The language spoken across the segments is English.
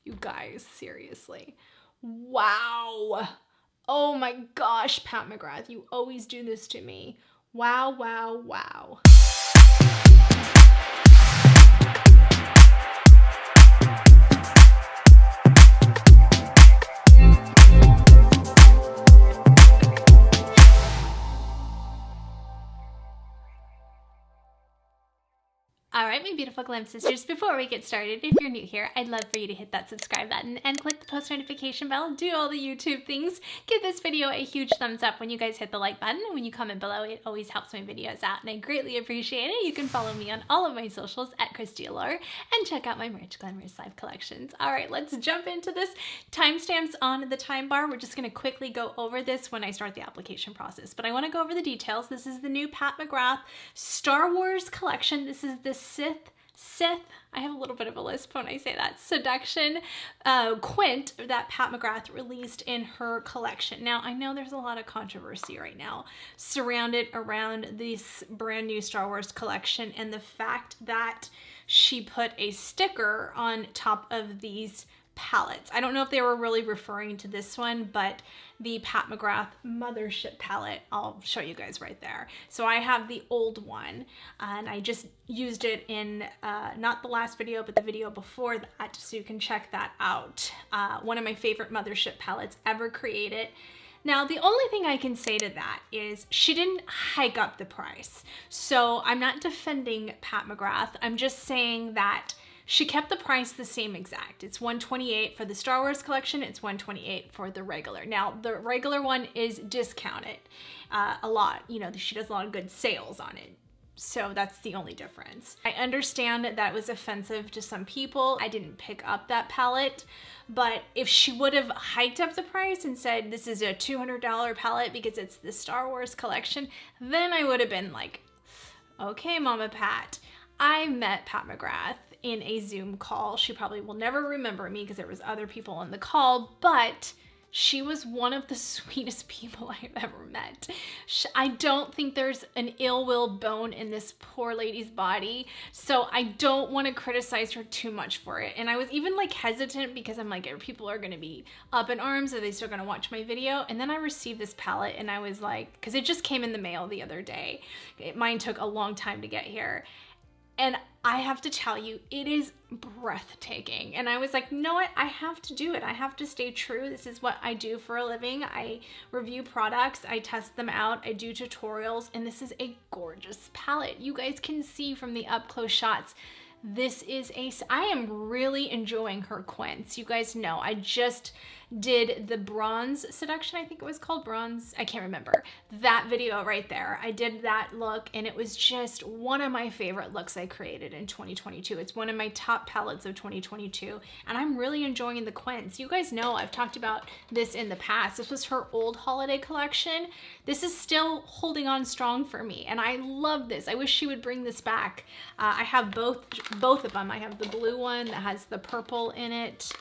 You guys, seriously. Wow. Oh my gosh, Pat McGrath, you always do this to me. Wow, wow, wow. All right, my beautiful Glam sisters, before we get started, if you're new here, I'd love for you to hit that subscribe button and click the post notification bell, do all the YouTube things. Give this video a huge thumbs up when you guys hit the like button, and when you comment below, it always helps my videos out, and I greatly appreciate it. You can follow me on all of my socials at Kristi Allure and check out my merch Glamorous Life collections. All right, let's jump into this. Timestamps on the time bar. We're just going to quickly go over this when I start the application process, but I want to go over the details. This is the new Pat McGrath Star Wars collection. This is the Sith, I have a little bit of a lisp when I say that, Seduction Quint that Pat McGrath released in her collection. Now, I know there's a lot of controversy right now surrounded around this brand new Star Wars collection and the fact that she put a sticker on top of these palettes. I don't know if they were really referring to this one, but the Pat McGrath Mothership palette, I'll show you guys right there. So I have the old one, and I just used it in not the last video, but the video before that, so you can check that out. One of my favorite Mothership palettes ever created. Now, the only thing I can say to that is she didn't hike up the price. So I'm not defending Pat McGrath. I'm just saying that she kept the price the same exact. It's $128 for the Star Wars collection. It's $128 for the regular. Now, the regular one is discounted a lot. You know, she does a lot of good sales on it. So that's the only difference. I understand that it was offensive to some people. I didn't pick up that palette, but if she would have hiked up the price and said this is a $200 palette because it's the Star Wars collection, then I would have been like, okay, Mama Pat. I met Pat McGrath in a Zoom call. She probably will never remember me because there was other people on the call, but she was one of the sweetest people I've ever met. I don't think there's an ill will bone in this poor lady's body, so I don't want to criticize her too much for it. And I was even like hesitant because I'm like, people are going to be up in arms, are they still going to watch my video? And then I received this palette and I was like, because it just came in the mail the other day. Mine took a long time to get here. And I have to tell you, it is breathtaking. And I was like, you know what? I have to do it. I have to stay true. This is what I do for a living. I review products. I test them out. I do tutorials. And this is a gorgeous palette. You guys can see from the up close shots. I am really enjoying her Quints. You guys know, I just did the Bronze Seduction, I think it was called Bronze, I can't remember. That video right there, I did that look and it was just one of my favorite looks I created in 2022. It's one of my top palettes of 2022 and I'm really enjoying the Quints. You guys know I've talked about this in the past. This was her old holiday collection. This is still holding on strong for me and I love this. I wish she would bring this back. I have both of them. I have the blue one that has the purple in it.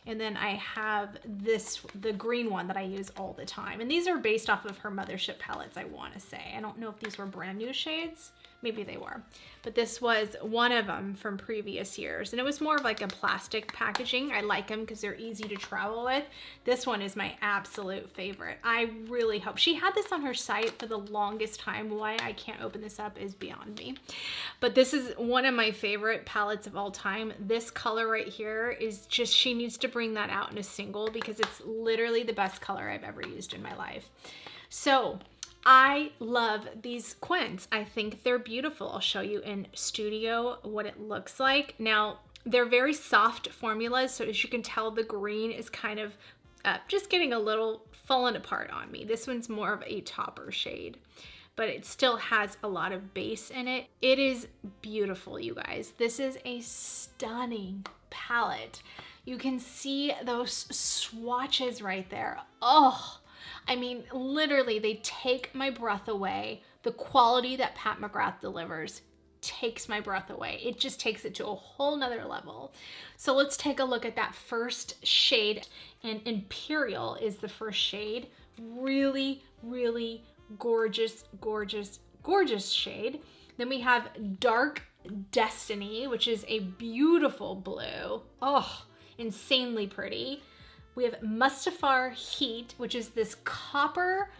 And then I have the green one that I use all the time. And these are based off of her Mothership palettes, I want to say. I don't know if these were brand new shades. Maybe they were. But this was one of them from previous years. And it was more of like a plastic packaging. I like them because they're easy to travel with. This one is my absolute favorite. I really hope. She had this on her site for the longest time. Why I can't open this up is beyond me. But this is one of my favorite palettes of all time. This color right here is just, she needs to bring that out in a single because it's literally the best color I've ever used in my life. So I love these Quints. I think they're beautiful. I'll show you in studio what it looks like. Now, they're very soft formulas, so as you can tell, the green is kind of just getting a little fallen apart on me. This one's more of a topper shade, but it still has a lot of base in it. It is beautiful, you guys. This is a stunning palette. You can see those swatches right there. Oh, I mean, literally, they take my breath away. The quality that Pat McGrath delivers takes my breath away. It just takes it to a whole nother level. So let's take a look at that first shade. And Imperial is the first shade. Really, really gorgeous, gorgeous, gorgeous shade. Then we have Dark Destiny, which is a beautiful blue. Oh, insanely pretty. We have Mustafar Heat, which is this copper.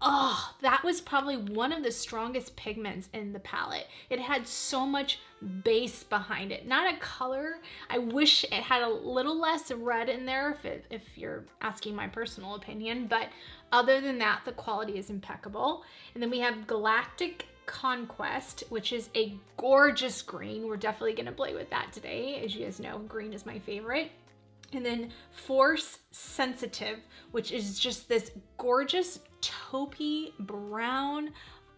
Oh, that was probably one of the strongest pigments in the palette. It had so much base behind it, not a color. I wish it had a little less red in there if you're asking my personal opinion, but other than that, the quality is impeccable. And then we have Galactic Conquest, which is a gorgeous green. We're definitely gonna play with that today. As you guys know, green is my favorite. And then Force Sensitive, which is just this gorgeous taupey brown.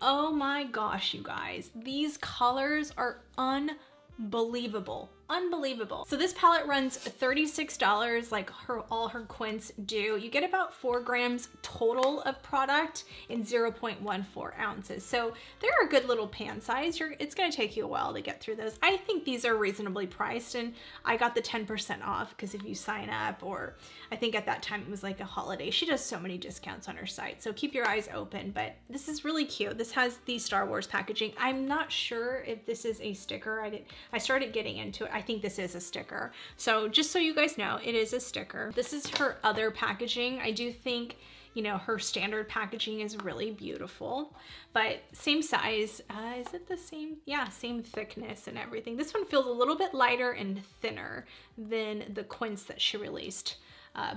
Oh my gosh, you guys, these colors are unbelievable. Unbelievable. So this palette runs $36 like all her Quints do. You get about 4 grams total of product in 0.14 ounces. So they're a good little pan size. It's gonna take you a while to get through those. I think these are reasonably priced, and I got the 10% off because if you sign up, or I think at that time it was like a holiday. She does so many discounts on her site, so keep your eyes open, but this is really cute. This has the Star Wars packaging. I'm not sure if this is a sticker. I started getting into it. I think this is a sticker. So just so you guys know, it is a sticker. This is her other packaging. I do think, you know, her standard packaging is really beautiful, but same size. Is it the same? Yeah, same thickness and everything. This one feels a little bit lighter and thinner than the Quints that she released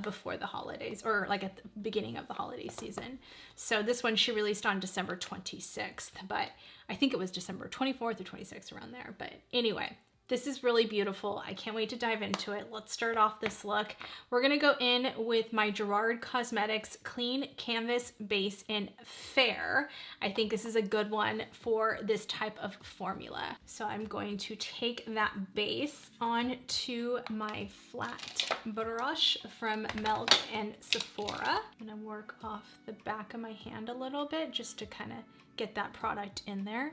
before the holidays, or like at the beginning of the holiday season. So this one she released on December 26th, but I think it was December 24th or 26th, around there. But anyway, this is really beautiful. I can't wait to dive into it. Let's start off this look. We're gonna go in with my Gerard Cosmetics Clean Canvas Base in Fair. I think this is a good one for this type of formula. So I'm going to take that base onto my flat brush from Melt and Sephora. I'm gonna work off the back of my hand a little bit just to kind of get that product in there.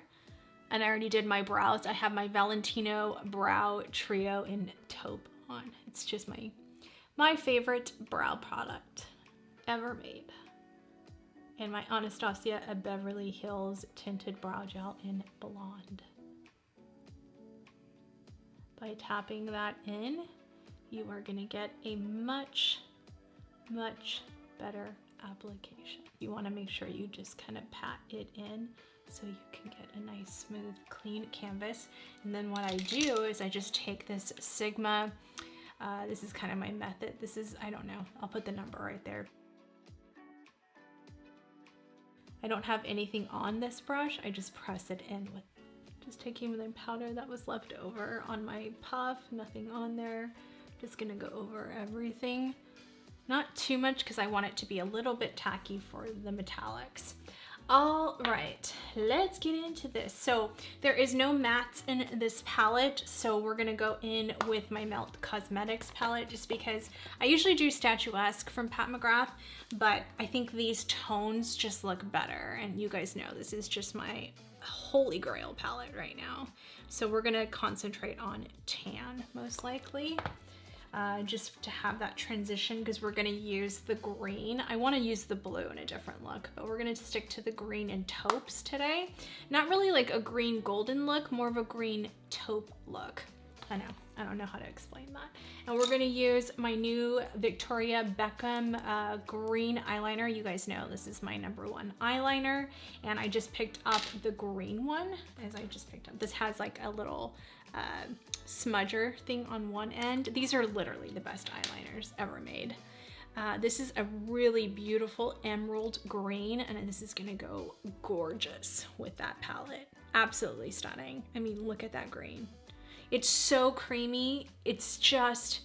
And I already did my brows. I have my Valentino Brow Trio in taupe on. It's just my favorite brow product ever made. And my Anastasia Beverly Hills Tinted Brow Gel in Blonde. By tapping that in, you are gonna get a much, much better application. You wanna make sure you just kind of pat it in so you can get a nice, smooth, clean canvas. And then what I do is I just take this Sigma, this is kind of my method. This is, I don't know, I'll put the number right there. I don't have anything on this brush. I just press it in with just taking the powder that was left over on my puff, nothing on there. Just gonna go over everything. Not too much because I want it to be a little bit tacky for the metallics. All right, let's get into this. So there is no mattes in this palette, so we're gonna go in with my Melt Cosmetics palette just because I usually do Statuesque from Pat McGrath, but I think these tones just look better. And you guys know this is just my holy grail palette right now. So we're gonna concentrate on tan most likely. Just to have that transition, because we're gonna use the green. I wanna use the blue in a different look, but we're gonna stick to the green and taupes today. Not really like a green golden look, more of a green taupe look. I don't know how to explain that. And we're gonna use my new Victoria Beckham green eyeliner. You guys know this is my #1 eyeliner, and I just picked up the green one, This has like a little smudger thing on one end. These are literally the best eyeliners ever made. This is a really beautiful emerald green, and this is gonna go gorgeous with that palette. Absolutely stunning. I mean, look at that green. It's so creamy. It's just,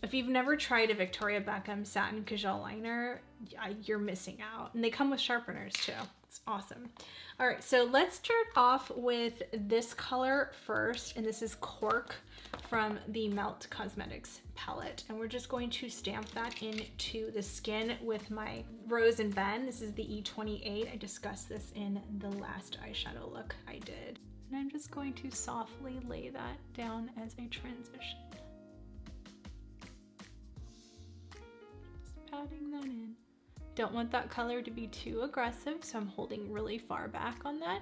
if you've never tried a Victoria Beckham satin Kajal liner, you're missing out. And they come with sharpeners too. It's awesome. All right, so let's start off with this color first, and this is Cork from the Melt Cosmetics palette. And we're just going to stamp that into the skin with my Rose and Ben. This is the E28. I discussed this in the last eyeshadow look I did. And I'm just going to softly lay that down as a transition. Just patting that in. Don't want that color to be too aggressive, so I'm holding really far back on that.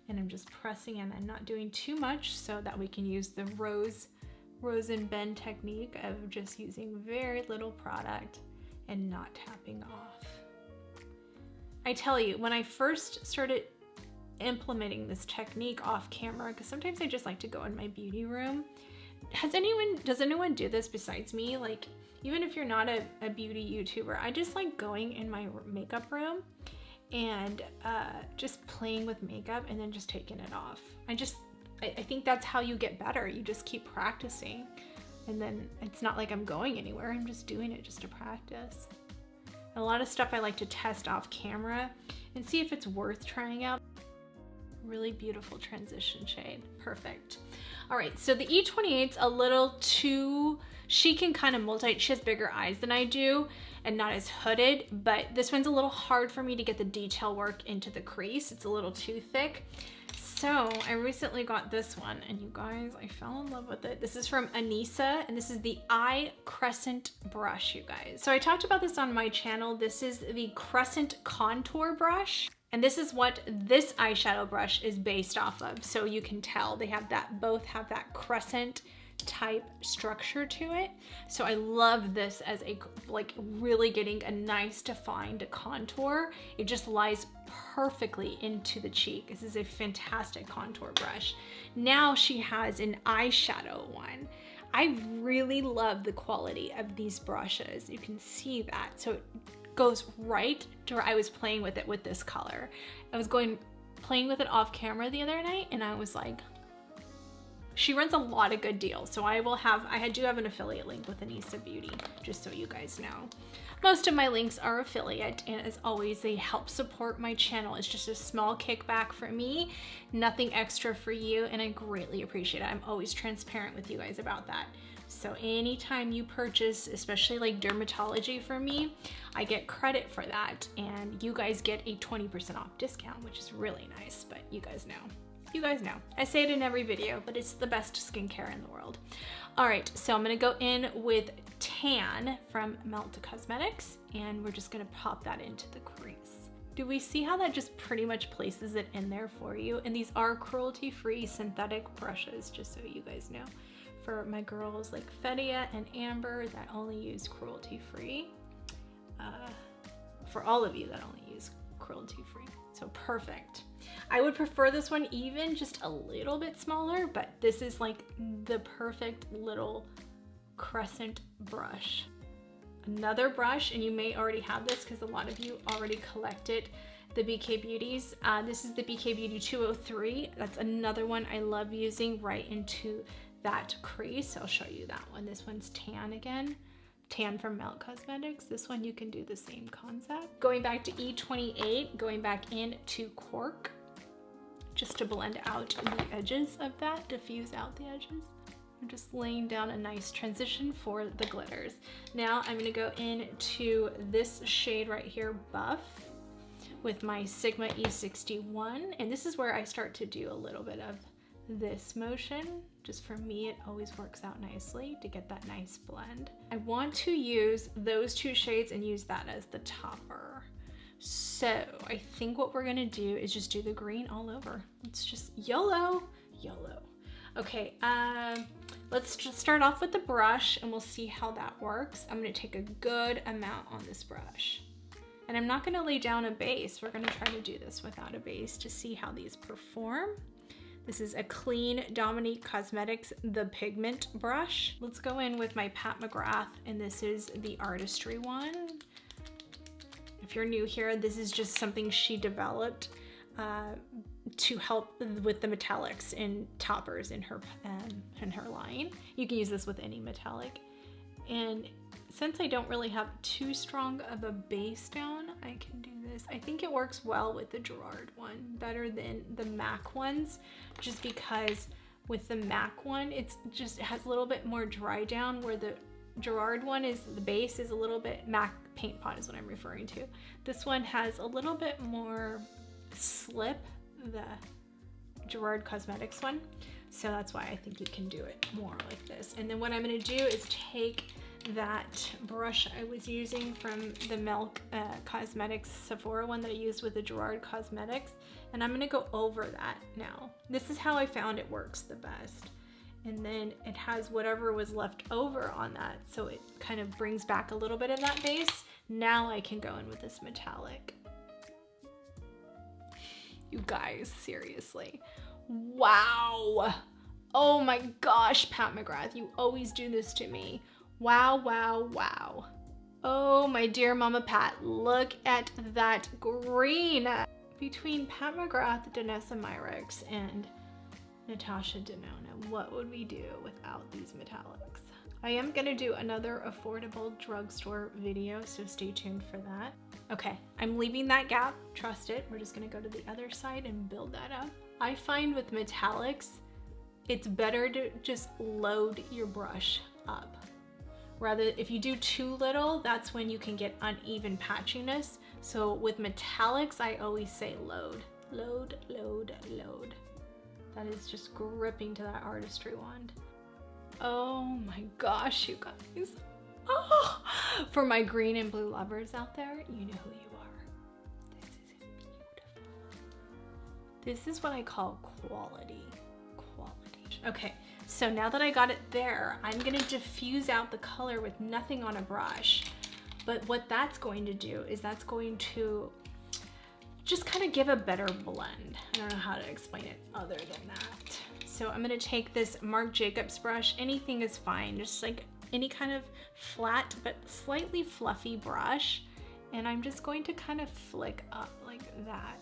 And I'm just pressing in and not doing too much so that we can use the rose Rose and Bend technique of just using very little product and not tapping off. I tell you, when I first started implementing this technique off camera, because sometimes I just like to go in my beauty room. Does anyone do this besides me? Like, even if you're not a beauty YouTuber, I just like going in my makeup room and just playing with makeup and then just taking it off. I think that's how you get better. You just keep practicing, and then it's not like I'm going anywhere. I'm just doing it just to practice. A lot of stuff I like to test off camera and see if it's worth trying out. Really beautiful transition shade. Perfect. All right, so the E28's a little too, she can kind of she has bigger eyes than I do and not as hooded, but this one's a little hard for me to get the detail work into the crease. It's a little too thick. So I recently got this one, and you guys, I fell in love with it. This is from Anissa, and this is the Eye Crescent brush, you guys. So I talked about this on my channel. This is the Crescent Contour brush, and this is what this eyeshadow brush is based off of. So you can tell they have that, both have that crescent type structure to it. So I love this as a, like, really getting a nice defined contour. It just lies perfectly into the cheek. This is a fantastic contour brush. Now she has an eyeshadow one. I really love the quality of these brushes. You can see that. So it goes right to where I was playing with it with this color. I was playing with it off camera the other night, and I was like, she runs a lot of good deals. So I do have an affiliate link with Anissa Beauty, just so you guys know. Most of my links are affiliate, and as always, they help support my channel. It's just a small kickback for me, nothing extra for you, and I greatly appreciate it. I'm always transparent with you guys about that. So anytime you purchase, especially like dermatology for me, I get credit for that, and you guys get a 20% off discount, which is really nice, but you guys know. You guys know. I say it in every video, but it's the best skincare in the world. All right, so I'm gonna go in with Tan from Melt Cosmetics, and we're just gonna pop that into the crease. Do we see how that just pretty much places it in there for you? And these are cruelty-free synthetic brushes, just so you guys know. For my girls like Fedia and Amber that only use cruelty-free. For all of you that only use cruelty-free. So perfect. I would prefer this one even just a little bit smaller, but this is like the perfect little crescent brush. Another brush, and you may already have this because a lot of you already collected the BK Beauties. This is the BK Beauty 203. That's another one I love using right into that crease. I'll show you that one. This one's Tan again. Tan from Melt Cosmetics. This one you can do the same concept. Going back to E28, going back into Cork, just to blend out the edges of that, diffuse out the edges. I'm just laying down a nice transition for the glitters. Now I'm gonna go into this shade right here, Buff, with my Sigma E61. And this is where I start to do a little bit of this motion. Just for me, it always works out nicely to get that nice blend. I want to use those two shades and use that as the topper. So I think what we're gonna do is just do the green all over. It's just YOLO, YOLO. Okay, let's just start off with the brush and we'll see how that works. I'm gonna take a good amount on this brush. And I'm not gonna lay down a base. We're gonna try to do this without a base to see how these perform. This is a clean Dominique Cosmetics The Pigment brush. Let's go in with my Pat McGrath, and this is the Artistry one. If you're new here, this is just something she developed to help with the metallics in toppers in her line. You can use this with any metallic. And since I don't really have too strong of a base down, I can do this. I think it works well with the Gerard one, better than the MAC ones, just because with the MAC one, it has a little bit more dry down, where the Gerard one is, the base is a little bit, MAC Paint Pot is what I'm referring to. This one has a little bit more slip, the Gerard Cosmetics one. So that's why I think you can do it more like this. And then what I'm gonna do is take that brush I was using from the Milk Cosmetics Sephora one that I used with the Gerard Cosmetics, and I'm gonna go over that now. This is how I found it works the best, and then it has whatever was left over on that, so it kind of brings back a little bit of that base. Now I can go in with this metallic. You guys, seriously. Wow. Oh my gosh, Pat McGrath, you always do this to me. Wow, wow, wow. Oh, my dear Mama Pat, look at that green. Between Pat McGrath, Danessa Myricks, and Natasha Denona, what would we do without these metallics? I am gonna do another affordable drugstore video, so stay tuned for that. Okay, I'm leaving that gap, trust it. We're just gonna go to the other side and build that up. I find with metallics, it's better to just load your brush up. Rather, if you do too little, that's when you can get uneven patchiness. So with metallics, I always say load, load, load, load. That is just gripping to that artistry wand. Oh my gosh, you guys. Oh, for my green and blue lovers out there, you know who you are. This is beautiful. This is what I call quality. Quality. Okay, so now that I got it there, I'm gonna diffuse out the color with nothing on a brush. But what that's going to do is that's going to just kind of give a better blend. I don't know how to explain it other than that. So I'm gonna take this Marc Jacobs brush, anything is fine, just like any kind of flat but slightly fluffy brush. And I'm just going to kind of flick up like that.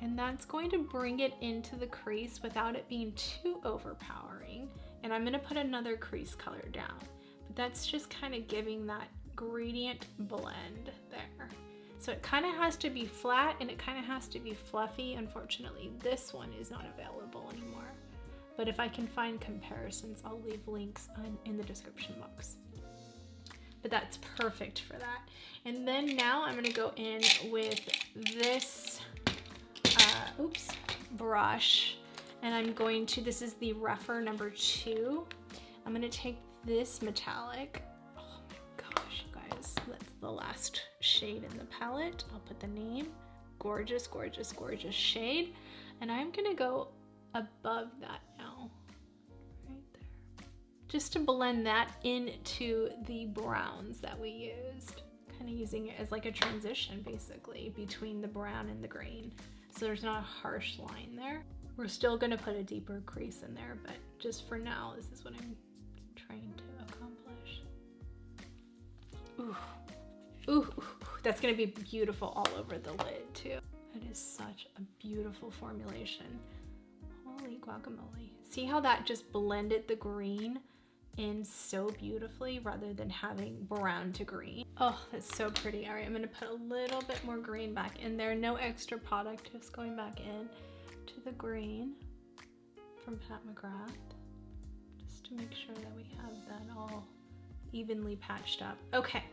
And that's going to bring it into the crease without it being too overpowering. And I'm gonna put another crease color down. But that's just kind of giving that gradient blend there. So it kind of has to be flat and it kind of has to be fluffy. Unfortunately, this one is not available anymore. But if I can find comparisons, I'll leave links in the description box. But that's perfect for that. And then now I'm gonna go in with this brush, and I'm going to, this is the rougher number 2. I'm gonna take this metallic. Oh my gosh, you guys, that's the last shade in the palette. I'll put the name. Gorgeous, gorgeous, gorgeous shade. And I'm gonna go above that now, right there. Just to blend that into the browns that we used. Kind of using it as like a transition basically between the brown and the green. So there's not a harsh line there. We're still gonna put a deeper crease in there, but just for now, this is what I'm trying to accomplish. Ooh, ooh, ooh. That's gonna be beautiful all over the lid too. That is such a beautiful formulation. Holy guacamole. See how that just blended the green in so beautifully rather than having brown to green. Oh, that's so pretty. All right, I'm gonna put a little bit more green back in there. No extra product, just going back in to the green from Pat McGrath, just to make sure that we have that all evenly patched up. Okay,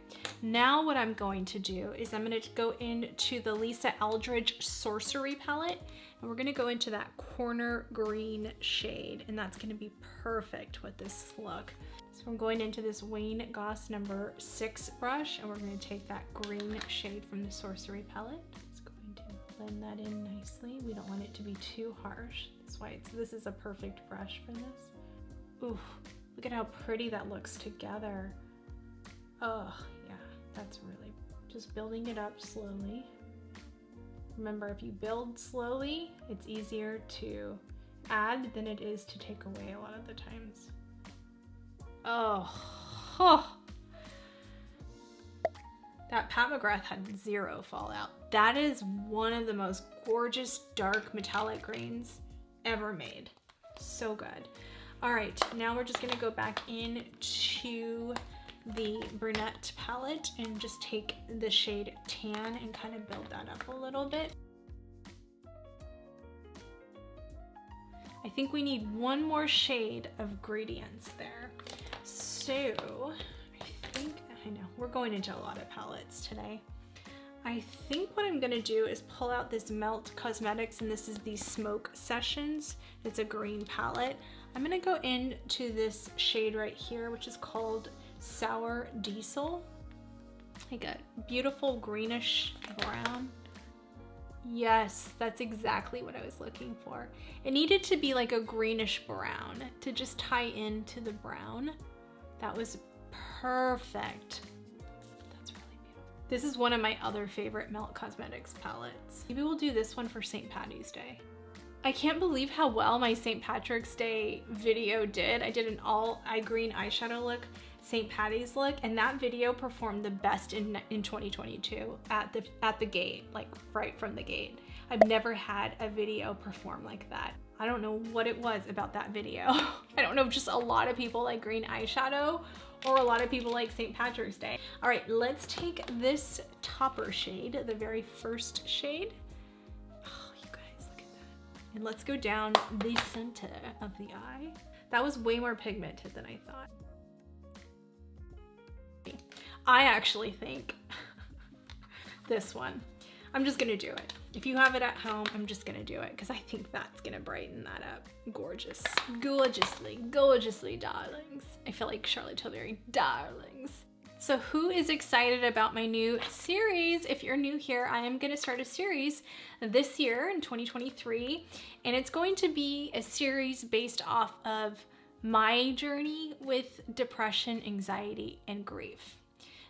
now what I'm going to do is I'm gonna go into the Lisa Eldridge Sorcery palette, and we're gonna go into that corner green shade, and that's gonna be perfect with this look. So I'm going into this Wayne Goss number 6 brush, and we're gonna take that green shade from the Sorcery palette. It's going to blend that in nicely. We don't want it to be too harsh. That's why this is a perfect brush for this. Ooh. Look at how pretty that looks together. Oh, yeah, that's really just building it up slowly. Remember, if you build slowly, it's easier to add than it is to take away a lot of the times. Oh. That Pat McGrath had 0 fallout. That is one of the most gorgeous dark metallic greens ever made. So good. All right, now we're just gonna go back into the brunette palette and just take the shade Tan and kind of build that up a little bit. I think we need one more shade of gradients there. So I know, we're going into a lot of palettes today. I think what I'm gonna do is pull out this Melt Cosmetics, and this is the Smoke Sessions. It's a green palette. I'm gonna go into this shade right here, which is called Sour Diesel. Like a beautiful greenish brown. Yes, that's exactly what I was looking for. It needed to be like a greenish brown to just tie into the brown. That was perfect. That's really beautiful. This is one of my other favorite Melt Cosmetics palettes. Maybe we'll do this one for St. Patty's Day. I can't believe how well my St. Patrick's Day video did. I did an all eye green eyeshadow look, St. Patty's look, and that video performed the best in 2022 at the gate, like right from the gate. I've never had a video perform like that. I don't know what it was about that video. I don't know if just a lot of people like green eyeshadow or a lot of people like St. Patrick's Day. All right, let's take this topper shade, the very first shade. And let's go down the center of the eye. That was way more pigmented than I thought. I actually think this one, I'm just gonna do it. If you have it at home, I'm just gonna do it because I think that's gonna brighten that up. Gorgeous, gorgeously, gorgeously, darlings. I feel like Charlotte Tilbury, darlings. So who is excited about my new series? If you're new here, I am gonna start a series this year in 2023, and it's going to be a series based off of my journey with depression, anxiety, and grief.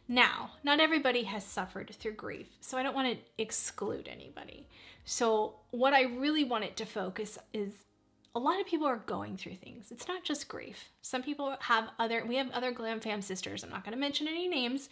Now, not everybody has suffered through grief, so I don't want to exclude anybody. So what I really want it to focus is a lot of people are going through things. It's not just grief. Some people have we have other Glamfam sisters. I'm not going to mention any names.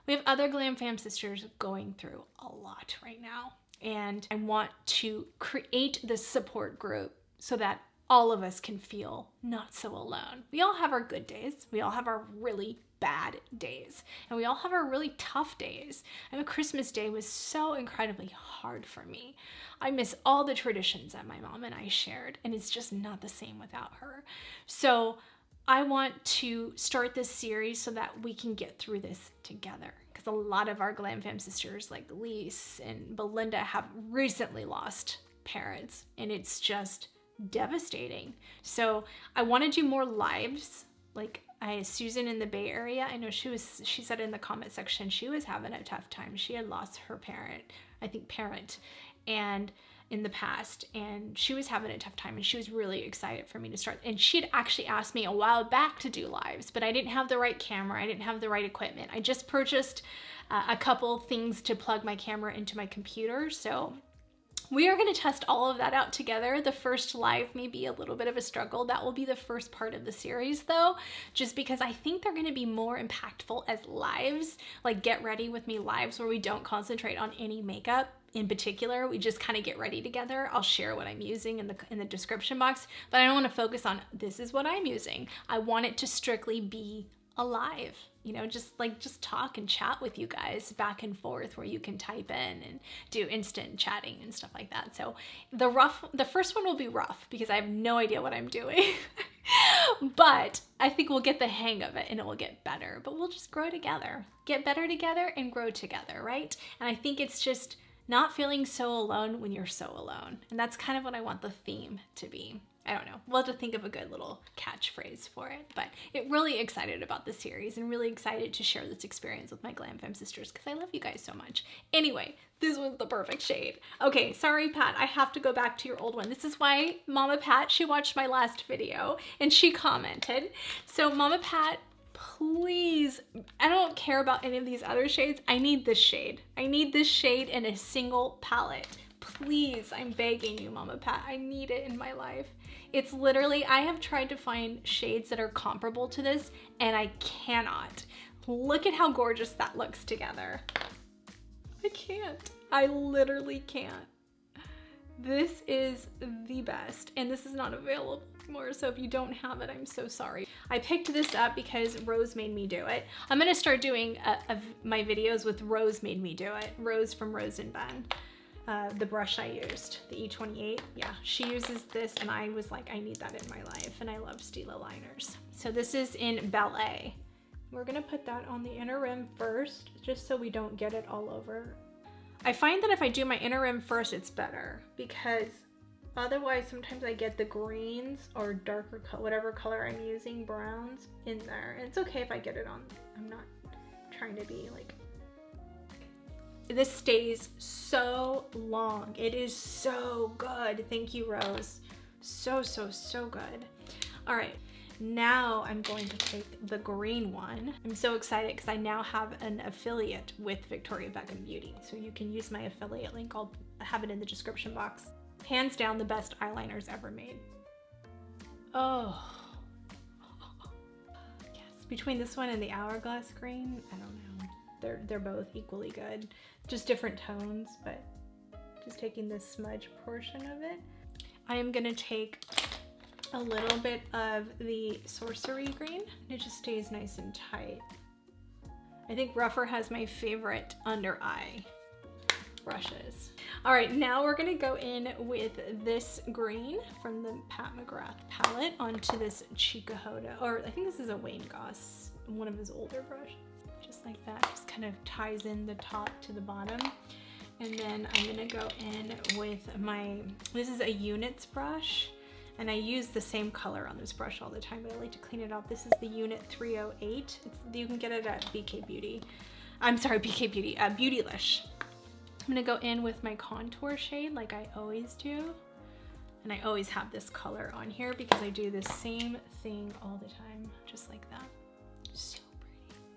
We have other Glamfam sisters going through a lot right now. And I want to create this support group so that all of us can feel not so alone. We all have our good days. We all have our really bad days. And we all have our really tough days. And Christmas Day was so incredibly hard for me. I miss all the traditions that my mom and I shared, and it's just not the same without her. So I want to start this series so that we can get through this together. Because a lot of our Glamfam sisters like Lise and Belinda have recently lost parents, and it's just devastating. So I want to do more lives. Like Susan in the Bay Area, I know she said in the comment section she was having a tough time. She had lost her parent, and in the past, and she was having a tough time, and she was really excited for me to start. And she had actually asked me a while back to do lives, but I didn't have the right camera. I didn't have the right equipment. I just purchased a couple things to plug my camera into my computer. So we are going to test all of that out together. The first live may be a little bit of a struggle. That will be the first part of the series though, just because I think they're going to be more impactful as lives, like get ready with me lives where we don't concentrate on any makeup in particular. We just kind of get ready together. I'll share what I'm using in the description box, but I don't want to focus on this is what I'm using. I want it to strictly be alive, you know, just talk and chat with you guys back and forth where you can type in and do instant chatting and stuff like that. So the first one will be rough because I have no idea what I'm doing, but I think we'll get the hang of it and it will get better, but we'll just grow together, get better together and grow together, right? And I think it's just not feeling so alone when you're so alone. And that's kind of what I want the theme to be. I don't know. We'll have to think of a good little catchphrase for it, but really excited about the series and really excited to share this experience with my Glamfam sisters because I love you guys so much. Anyway, this was the perfect shade. Okay, sorry, Pat, I have to go back to your old one. This is why Mama Pat, she watched my last video and she commented. So Mama Pat, please, I don't care about any of these other shades. I need this shade. I need this shade in a single palette. Please, I'm begging you, Mama Pat. I need it in my life. It's literally, I have tried to find shades that are comparable to this and I cannot. Look at how gorgeous that looks together. I can't. I literally can't. This is the best and this is not available anymore. So if you don't have it, I'm so sorry. I picked this up because Rose made me do it. I'm gonna start doing my videos with Rose made me do it. Rose from Rose and Ben. The brush I used, the E28, yeah, she uses this and I was like, I need that in my life, and I love Stila liners. So this is in Ballet. We're gonna put that on the inner rim first, just so we don't get it all over. I find that if I do my inner rim first, it's better, because otherwise sometimes I get the greens or darker color, whatever color I'm using, browns, in there. And it's okay if I get it on, I'm not trying to be like, This stays so long. It is so good. Thank you, Rose. So, so, so good. All right. Now I'm going to take the green one. I'm so excited because I now have an affiliate with Victoria Beckham Beauty. So you can use my affiliate link. I'll have it in the description box. Hands down, the best eyeliners ever made. Oh. Yes. Between this one and the Hourglass green, I don't know. They're both equally good. Just different tones, but just taking this smudge portion of it. I am gonna take a little bit of the Sorcery green. It just stays nice and tight. I think Rougher has my favorite under eye brushes. All right, now we're gonna go in with this green from the Pat McGrath palette onto this Chikuhoda, or I think this is a Wayne Goss, one of his older brushes. Just like that, just kind of ties in the top to the bottom. And then I'm gonna go in with this is a Units brush. And I use the same color on this brush all the time, but I like to clean it up. This is the Unit 308. You can get it at BK Beauty. I'm sorry, BK Beauty, Beautylish. I'm gonna go in with my contour shade like I always do. And I always have this color on here because I do the same thing all the time, just like that. So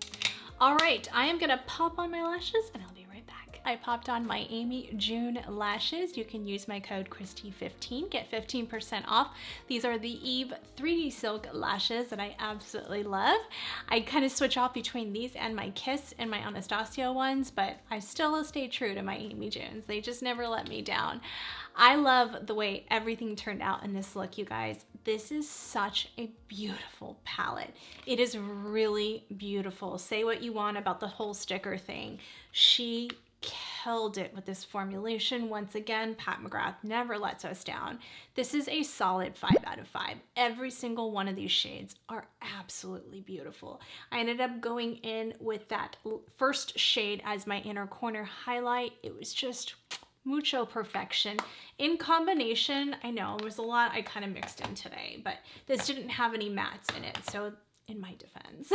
pretty. All right, I am gonna pop on my lashes and I'll be right back. I popped on my Amy June lashes. You can use my code Kristi15, get 15% off. These are the Eve 3D Silk lashes that I absolutely love. I kind of switch off between these and my Kiss and my Anastasia ones, but I still stay true to my Amy Junes. They just never let me down. I love the way everything turned out in this look, you guys. This is such a beautiful palette. It is really beautiful. Say what you want about the whole sticker thing. She killed it with this formulation. Once again, Pat McGrath never lets us down. This is a solid 5 out of 5. Every single one of these shades are absolutely beautiful. I ended up going in with that first shade as my inner corner highlight. It was just mucho perfection. In combination, I know there's a lot I kind of mixed in today, but this didn't have any mattes in it, so in my defense.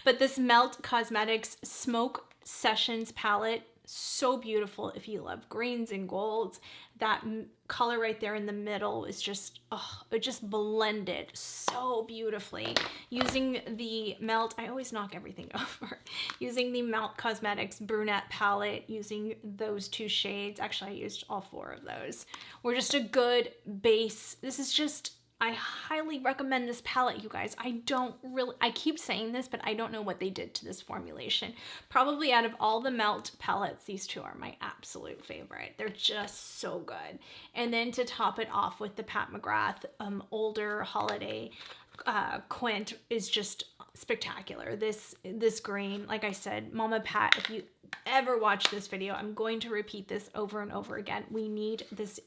But this Melt Cosmetics Smoke Sessions palette, so beautiful if you love greens and golds. That color right there in the middle is just, oh, it just blended so beautifully. Using the Melt, I always knock everything over. Using the Melt Cosmetics Brunette palette, using those 2 shades. Actually, I used all 4 of those. Were just a good base. This is just, I highly recommend this palette, you guys. I keep saying this, but I don't know what they did to this formulation. Probably out of all the Melt palettes, these 2 are my absolute favorite. They're just so good. And then to top it off with the Pat McGrath older holiday Quint is just spectacular. This green, like I said, Mama Pat, if you ever watch this video, I'm going to repeat this over and over again. We need this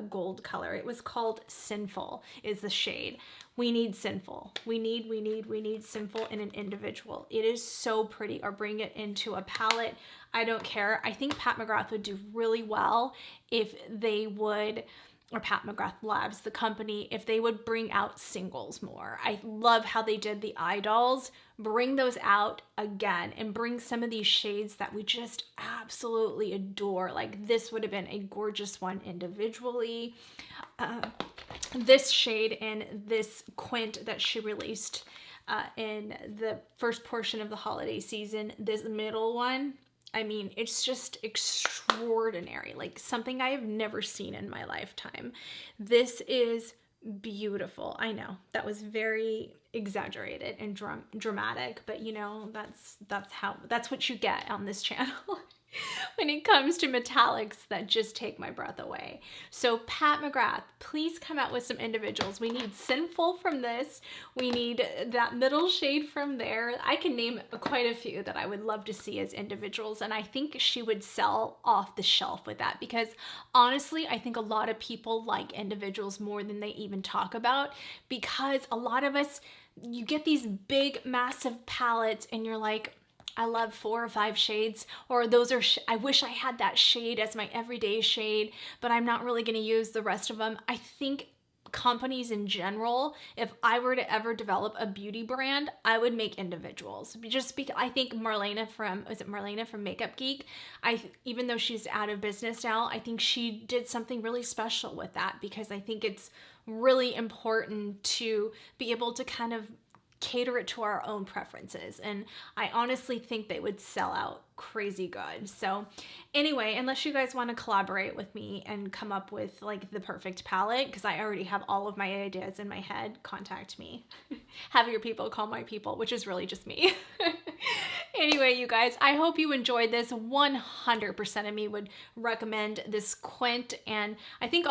gold color. It was called Sinful is the shade. We need Sinful. We need Sinful in an individual. It is so pretty. Or bring it into a palette. I don't care. I think Pat McGrath would do really well if they would, or Pat McGrath Labs, the company, if they would bring out singles more. I love how they did the eye dolls. Bring those out again and bring some of these shades that we just absolutely adore. Like this would have been a gorgeous one individually. This shade and this Quint that she released in the first portion of the holiday season, this middle one, I mean, it's just extraordinary, like something I have never seen in my lifetime. This is beautiful. I know that was very exaggerated and dramatic, but you know, that's what you get on this channel. When it comes to metallics that just take my breath away. So Pat McGrath, please come out with some individuals. We need Sinful from this. We need that middle shade from there. I can name quite a few that I would love to see as individuals, and I think she would sell off the shelf with that because honestly, I think a lot of people like individuals more than they even talk about, because a lot of us, you get these big, massive palettes and you're like, I love 4 or 5 shades, or those are, I wish I had that shade as my everyday shade, but I'm not really going to use the rest of them. I think companies in general, if I were to ever develop a beauty brand, I would make individuals. Just because I think Marlena from, is it Marlena from Makeup Geek? Even though she's out of business now, I think she did something really special with that, because I think it's really important to be able to kind of cater it to our own preferences, and I honestly think they would sell out crazy good. So anyway, unless you guys want to collaborate with me and come up with like the perfect palette, because I already have all of my ideas in my head, contact me. Have your people call my people, which is really just me. Anyway, you guys, I hope you enjoyed this. 100% of me would recommend this Quint, and I think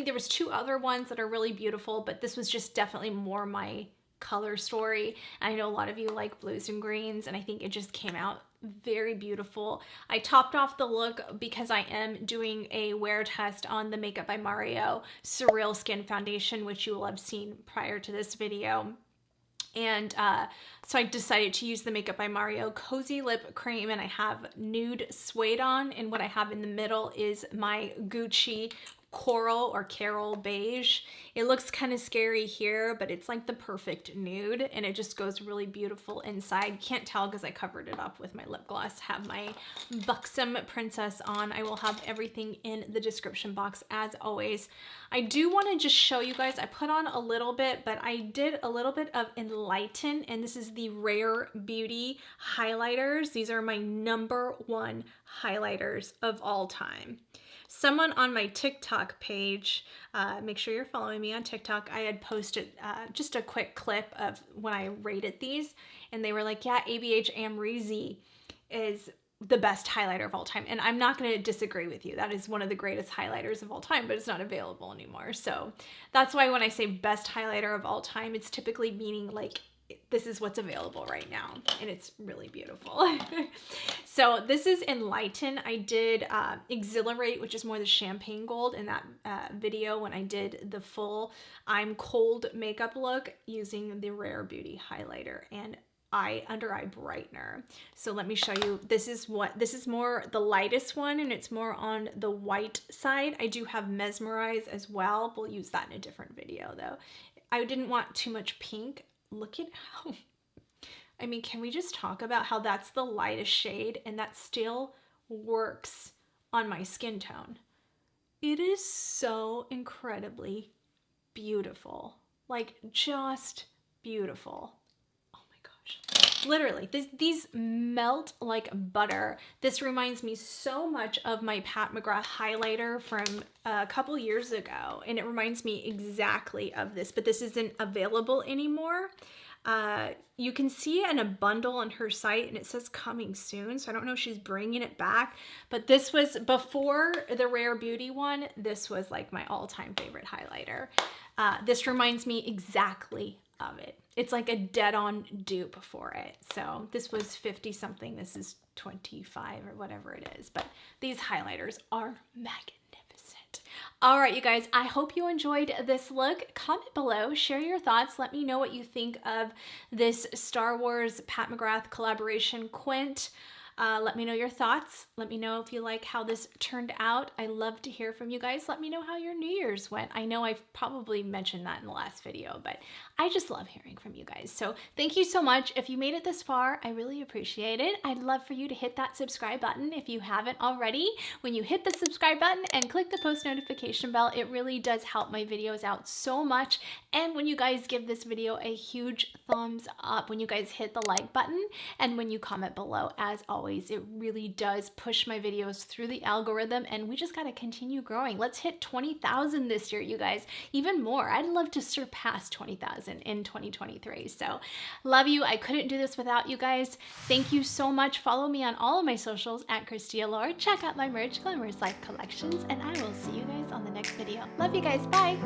there was 2 other ones that are really beautiful, but this was just definitely more my color story. I know a lot of you like blues and greens, and I think it just came out very beautiful. I topped off the look because I am doing a wear test on the Makeup by Mario Surreal Skin Foundation, which you will have seen prior to this video. And so I decided to use the Makeup by Mario Cozy Lip Cream, and I have nude suede on, and what I have in the middle is my Gucci Coral or Carol Beige. It looks kind of scary here, but it's like the perfect nude, and it just goes really beautiful inside. Can't tell because I covered it up with my lip gloss. Have my Buxom Princess on. I will have everything in the description box as always. I do want to just show you guys, I put on a little bit, but I did a little bit of Enlighten, and this is the Rare Beauty highlighters. These are my #1 highlighters of all time. Someone on my TikTok page, make sure you're following me on TikTok, I had posted just a quick clip of when I rated these, and they were like, yeah, ABH Amrezy is the best highlighter of all time. And I'm not going to disagree with you. That is one of the greatest highlighters of all time, but it's not available anymore. So that's why when I say best highlighter of all time, it's typically meaning like, this is what's available right now, and it's really beautiful. So this is Enlighten. I did Exhilarate, which is more the champagne gold, in that video when I did the full I'm Cold makeup look using the Rare Beauty highlighter and under eye brightener. So let me show you. This is more the lightest one, and it's more on the white side. I do have Mesmerize as well. We'll use that in a different video though. I didn't want too much pink. Look at how, I mean, can we just talk about how that's the lightest shade and that still works on my skin tone? It is so incredibly beautiful, like just beautiful. Oh my gosh, literally, these melt like butter. This reminds me so much of my Pat McGrath highlighter from a couple years ago, and it reminds me exactly of this, but this isn't available anymore. You can see it in a bundle on her site, and it says coming soon, so I don't know if she's bringing it back, but this was before the Rare Beauty one. This was like my all-time favorite highlighter. This reminds me exactly of it. It's like a dead-on dupe for it. So this was 50 something. This is 25 or whatever it is. But these highlighters are magnificent. All right, you guys, I hope you enjoyed this look. Comment below, share your thoughts. Let me know what you think of this Star Wars Pat McGrath collaboration Quint. Let me know your thoughts. Let me know if you like how this turned out. I love to hear from you guys. Let me know how your New Year's went. I know I've probably mentioned that in the last video, but I just love hearing from you guys. So thank you so much. If you made it this far, I really appreciate it. I'd love for you to hit that subscribe button if you haven't already. When you hit the subscribe button and click the post notification bell, it really does help my videos out so much. And when you guys give this video a huge thumbs up, when you guys hit the like button, and when you comment below, as always, it really does push my videos through the algorithm, and we just got to continue growing. Let's hit 20,000 this year, you guys, even more. I'd love to surpass 20,000 in 2023. So love you. I couldn't do this without you guys. Thank you so much. Follow me on all of my socials at Kristi Allure. Check out my merch, Glamorous Life Collections, and I will see you guys on the next video. Love you guys. Bye.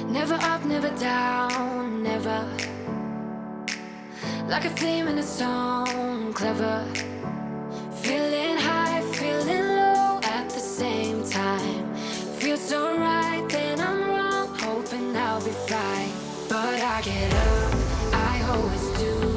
Never up, never down, never. Like a theme in a song, clever. Feeling high, feeling low at the same time. Feels so right, then I'm wrong, hoping I'll be fine. But I get up, I always do.